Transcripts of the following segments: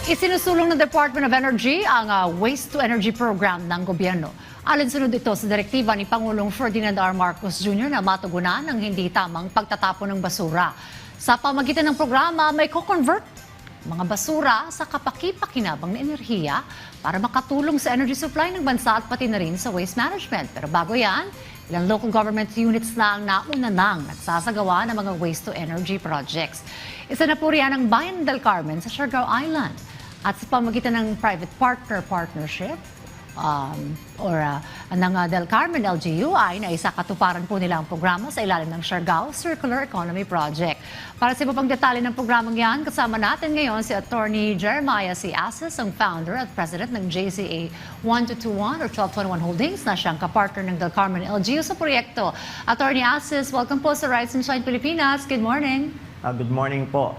Isinusulong ng Department of Energy ang Waste-to-Energy Program ng gobyerno. Alinsunod ito sa direktiba ni Pangulong Ferdinand R. Marcos Jr. na matugunan ng hindi tamang pagtatapon ng basura. Sa pamagitan ng programa, may co-convert mga basura sa kapaki-pakinabang na enerhiya para makatulong sa energy supply ng bansa at pati na rin sa waste management. Pero bago yan, ilang local government units na ang nauna nang nagsasagawa ng mga waste-to-energy projects. Isa na po riyan ang Bayan del Carmen sa Siargao Island. At sa pamagitan ng private partnership ng Del Carmen LGU ay naisakatuparan po nila ang programa sa ilalim ng Siargao Circular Economy Project. Para sa iba pang detalye ng programang yan, kasama natin ngayon si Attorney Jeremiah C. Asis, ang founder at president ng JCA 1221 or 1221 Holdings na siyang kapartner ng Del Carmen LGU sa proyekto. Attorney Asis, welcome po sa Rise and Shine Pilipinas. Good morning. Good morning po.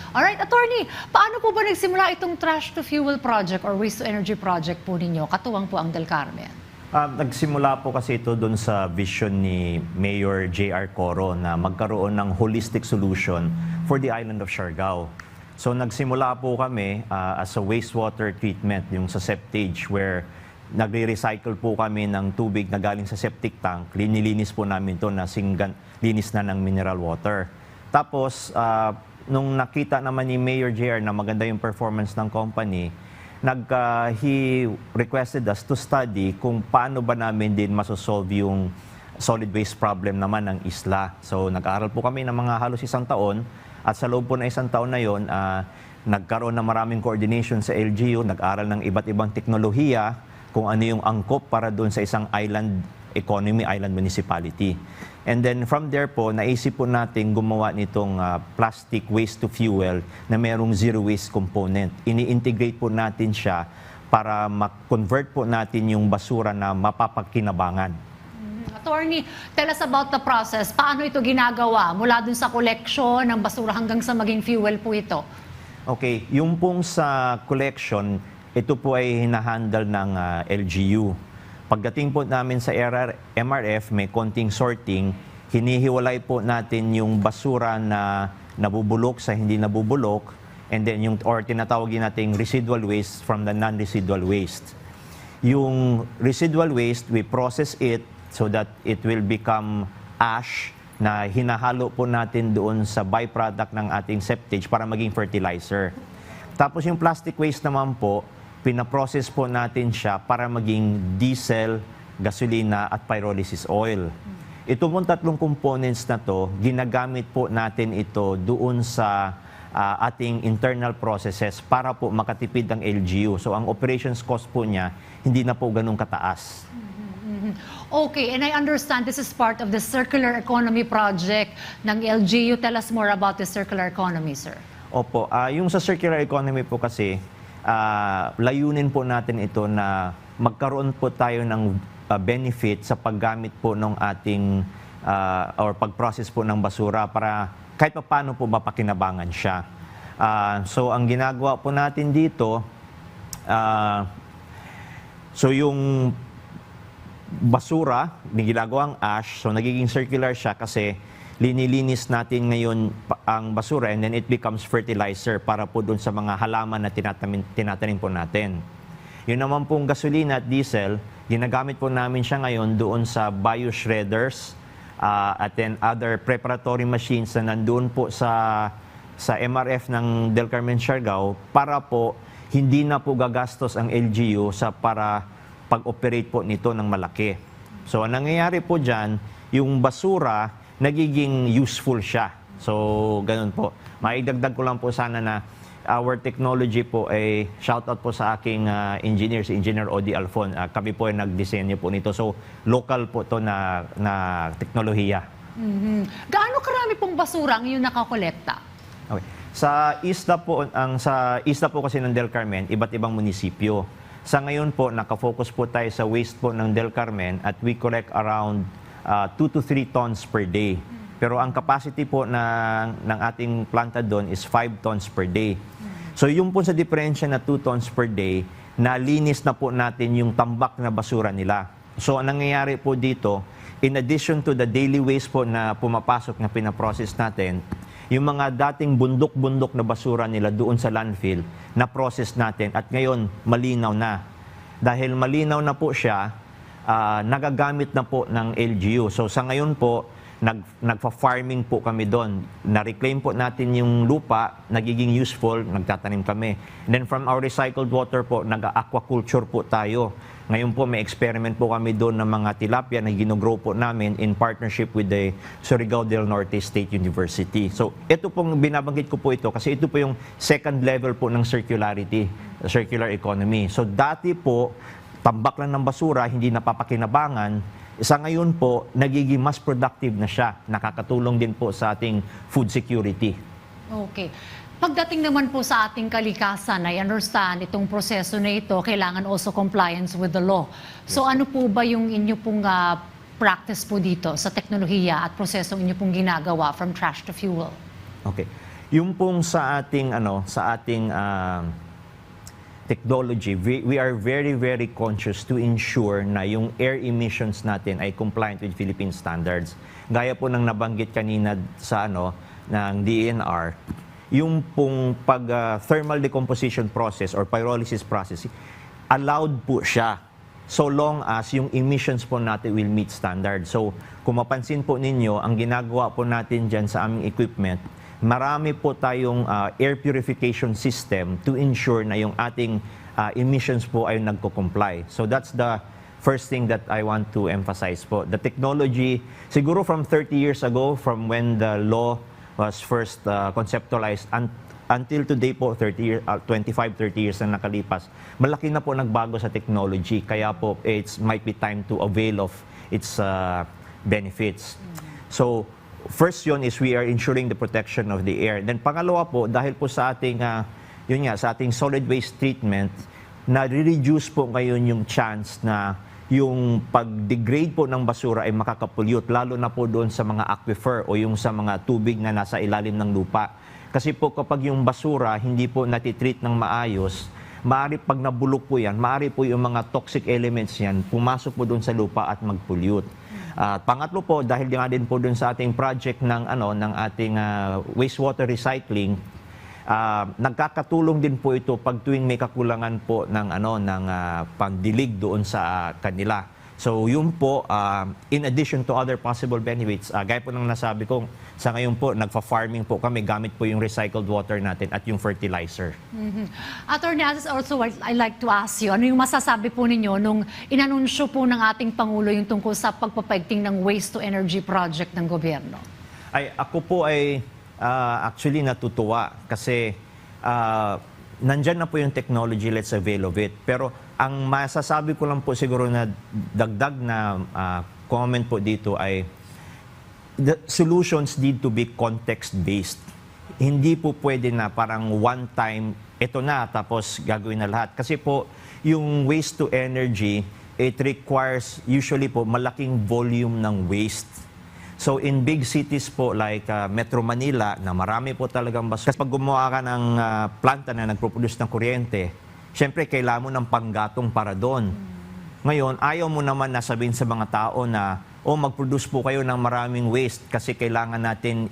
Alright, Attorney, paano po ba nagsimula itong trash to fuel project or waste to energy project po ninyo? Katuwang po ang Del Carmen. Nagsimula po kasi ito doon sa vision ni Mayor J.R. Coro na magkaroon ng holistic solution for the island of Siargao. So nagsimula po kami as a wastewater treatment, yung sa septage, where nagre-recycle po kami ng tubig na galing sa septic tank. Linilinis po namin ito na linis na ng mineral water. Tapos, nung nakita naman ni Mayor JR na maganda yung performance ng company, he requested us to study kung paano ba namin din masosolve yung solid waste problem naman ng isla. So nag-aaral po kami ng mga halos isang taon at sa loob po na isang taon na yon, nagkaroon ng maraming coordination sa LGU, nag-aaral ng iba't ibang teknolohiya kung ano yung angkop para doon sa isang island economy, island municipality. And then from there po, naisip po natin gumawa nitong plastic waste to fuel na merong zero waste component. Ini-integrate po natin siya para ma-convert po natin yung basura na mapapakinabangan. Attorney, tell us about the process. Paano ito ginagawa? Mula dun sa collection ng basura hanggang sa maging fuel po ito? Okay, yung pong sa collection, ito po ay hinahandle ng LGU. Pagdating po namin sa MRF, may konting sorting, hinihiwalay po natin yung basura na nabubulok sa hindi nabubulok, and then or tinatawagin nating residual waste from the non-residual waste. Yung residual waste, we process it so that it will become ash na hinahalo po natin doon sa byproduct ng ating septage para maging fertilizer. Tapos yung plastic waste naman po, pinaprocess po natin siya para maging diesel, gasolina at pyrolysis oil. Ito pong tatlong components na to, ginagamit po natin ito doon sa ating internal processes para po makatipid ang LGU. So ang operations cost po niya, hindi na po ganun kataas. Okay, and I understand this is part of the Circular Economy Project ng LGU. Tell us more about the Circular Economy, sir. Opo, yung sa Circular Economy po kasi, layunin po natin ito na magkaroon po tayo ng benefit sa paggamit po ng ating or pag-process po ng basura para kahit pa paano po mapakinabangan siya. So ang ginagawa po natin dito, so yung basura, ginagawang ash, so nagiging circular siya kasi linilinis natin ngayon ang basura and then it becomes fertilizer para po doon sa mga halaman na tinatanim po natin. Yun naman pong gasolina at diesel, ginagamit po namin siya ngayon doon sa bio-shredders at then other preparatory machines na nandoon po sa MRF ng Del Carmen Siargao para po hindi na po gagastos ang LGU para pag-operate po nito ng malaki. So ang nangyayari po dyan, yung basura, nagiging useful siya. So, ganun po. Maidagdag ko lang po sana na our technology po ay shoutout po sa aking engineer, si Engineer Odi Alfon. Kami po ay nagdisenyo po nito. So, local po to na teknolohiya. Gaano karami pong basura ang inyong nakakolekta? Okay. Sa isla po kasi ng Del Carmen, iba't ibang munisipyo. Sa ngayon po, nakafocus po tayo sa waste po ng Del Carmen at we collect around 2 to 3 tons per day. Pero ang capacity po ng ating planta doon is 5 tons per day. So yung po sa diferensya na 2 tons per day, nalinis na po natin yung tambak na basura nila. So ang nangyayari po dito, in addition to the daily waste po na pumapasok na pinaprocess natin, yung mga dating bundok-bundok na basura nila doon sa landfill, na-process natin at ngayon malinaw na. Dahil malinaw na po siya, nagagamit na po ng LGU. So sa ngayon po, nagfa-farming po kami doon. Na-reclaim po natin yung lupa, nagiging useful, nagtatanim kami. And then from our recycled water po, nag-aquaculture po tayo. Ngayon po may experiment po kami doon ng mga tilapia na ginogrow po namin in partnership with the Surigao del Norte State University. So ito pong binabanggit ko po ito kasi ito po yung second level po ng circularity, circular economy. So dati po, tambak lang ng basura, hindi napapakinabangan. Sa ngayon po, nagiging mas productive na siya. Nakakatulong din po sa ating food security. Okay. Pagdating naman po sa ating kalikasan, I understand itong proseso na ito, kailangan also compliance with the law. So ano po ba yung inyo pong practice po dito sa teknolohiya at prosesong inyo pong ginagawa from trash to fuel? Okay. Yung pong sa ating technology, we are very, very conscious to ensure na yung air emissions natin ay compliant with Philippine standards. Gaya po ng nabanggit kanina sa ng DENR, yung pong thermal decomposition process or pyrolysis process, allowed po siya so long as yung emissions po natin will meet standards. So, kung mapansin po ninyo, ang ginagawa po natin dyan sa aming equipment, marami po tayong air purification system to ensure na yung ating emissions po ay nagko-comply. So that's the first thing that I want to emphasize po. The technology, siguro from 30 years ago, from when the law was first conceptualized until today po, 25-30 years na nakalipas, malaki na po nagbago sa technology. Kaya po, it might be time to avail of its benefits. So, first yun is we are ensuring the protection of the air. Then pangalawa po, dahil po sa ating, sa ating solid waste treatment, na-reduce po ngayon yung chance na yung pag-degrade po ng basura ay makakapollute, lalo na po doon sa mga aquifer o yung sa mga tubig na nasa ilalim ng lupa. Kasi po kapag yung basura hindi po natitreat ng maayos, maaari pag nabulok po yan, maaari po yung mga toxic elements yan, pumasok po doon sa lupa at mag-pollute. Pangatlo po, dahil nga din po dun sa ating project ng ating wastewater recycling, nagkakatulong din po ito pag tuwing may kakulangan po ng pandilig doon sa kanila. So yun po, in addition to other possible benefits, gaya po ng nasabi ko, sa ngayon po, nagfa-farming po kami, gamit po yung recycled water natin at yung fertilizer. Attorney Asis, also I'd like to ask you, ano yung masasabi po ninyo nung inanunsyo po ng ating Pangulo yung tungkol sa pagpapaigting ng waste to energy project ng gobyerno? Ako po ay actually natutuwa kasi nandyan na po yung technology, let's avail of it. Pero ang masasabi ko lang po siguro na dagdag na comment po dito ay the solutions need to be context-based. Hindi po pwede na parang one time, ito na, tapos gagawin na lahat. Kasi po, yung waste to energy, it requires usually po malaking volume ng waste. So in big cities po like Metro Manila, na marami po talagang basura. Kasi pag gumawa ka ng planta na nagproproduce ng kuryente, syempre kailangan mo ng panggatong para doon. Ngayon, ayaw mo naman na sabihin sa mga tao na mag-produce po kayo ng maraming waste kasi kailangan natin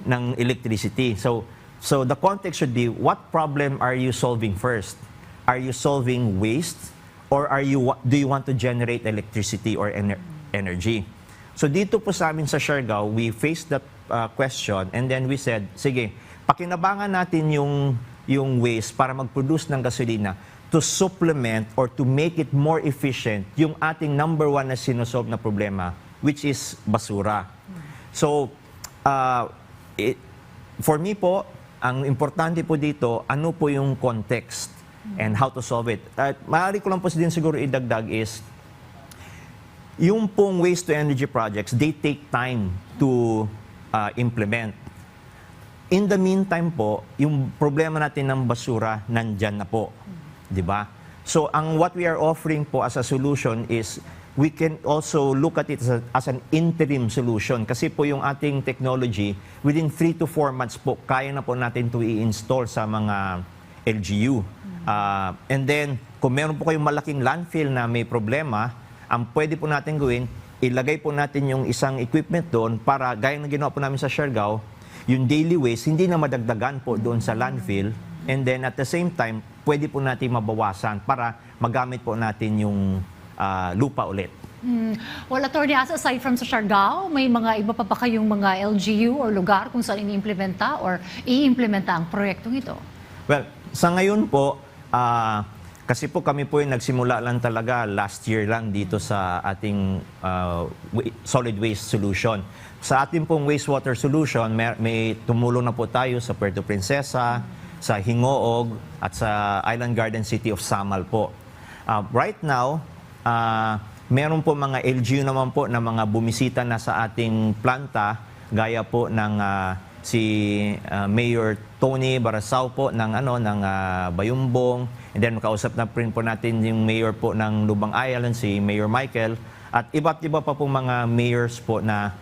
ng electricity. So the context should be, what problem are you solving first? Are you solving waste or do you want to generate electricity or energy? So dito po sa amin sa Siargao, we faced that question and then we said, sige, pakinabangan natin yung waste para mag-produce ng gasolina to supplement or to make it more efficient yung ating number one na sinosolve na problema, which is basura. So, for me po, ang importante po dito, ano po yung context and how to solve it. At maaari ko lang po din siguro idagdag is, yung pong waste to energy projects, they take time to implement. In the meantime po, yung problema natin ng basura, nandyan na po. Di ba? So, what we are offering po as a solution is, we can also look at it as an interim solution. Kasi po yung ating technology, within 3 to 4 months po, kaya na po natin to i-install sa mga LGU. And then, kung meron po kayong malaking landfill na may problema, ang pwede po natin gawin, ilagay po natin yung isang equipment doon para, gaya na ginawa po namin sa Siargao, yung daily waste hindi na madagdagan po doon sa landfill, and then at the same time, pwede po natin mabawasan para magamit po natin yung lupa ulit. Well, Attorney Asa, aside from sa Siargao, may mga iba pa ba kayong mga LGU or lugar kung saan iniimplementa or iimplementa ang proyektong ito? Well, sa ngayon po, kasi po kami po yung nagsimula lang talaga last year lang dito sa ating solid waste solution. Sa ating pong wastewater solution, may tumulong na po tayo sa Puerto Princesa, sa Hingoog, at sa Island Garden City of Samal po. Right now, meron po mga LGU naman po na mga bumisita na sa ating planta, gaya po ng si Mayor Tony Barasao po ng Bayumbong, and then makausap na rin po natin yung mayor po ng Lubang Island, si Mayor Michael, at iba't iba pa po mga mayors po na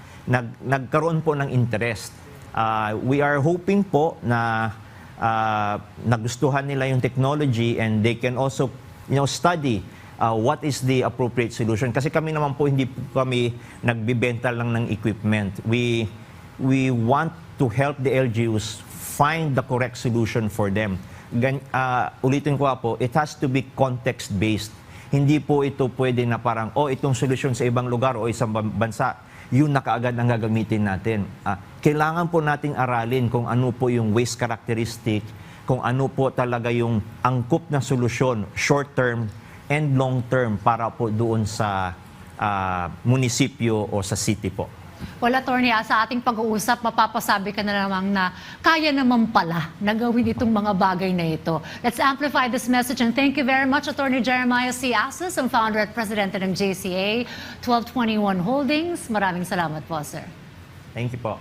nagkaroon po ng interest. We are hoping po na nagustuhan nila yung technology, and they can also study what is the appropriate solution. Kasi kami naman po, hindi po kami nagbibenta lang ng equipment. We want to help the LGUs find the correct solution for them. Ulitin ko po, it has to be context-based. Hindi po ito pwede na parang, itong solution sa ibang lugar o isang bansa, yun na kaagad ang gagamitin natin. Kailangan po nating aralin kung ano po yung waste characteristic, kung ano po talaga yung angkop na solusyon, short-term and long-term para po doon sa munisipyo o sa city po. Well, Attorney, sa ating pag-uusap, mapapasabi ka na namang na kaya naman pala na gawin itong mga bagay na ito. Let's amplify this message, and thank you very much, Attorney Jeremiah C. Asas, ang founder at presidente ng JCA 1221 Holdings. Maraming salamat po, sir. Thank you po.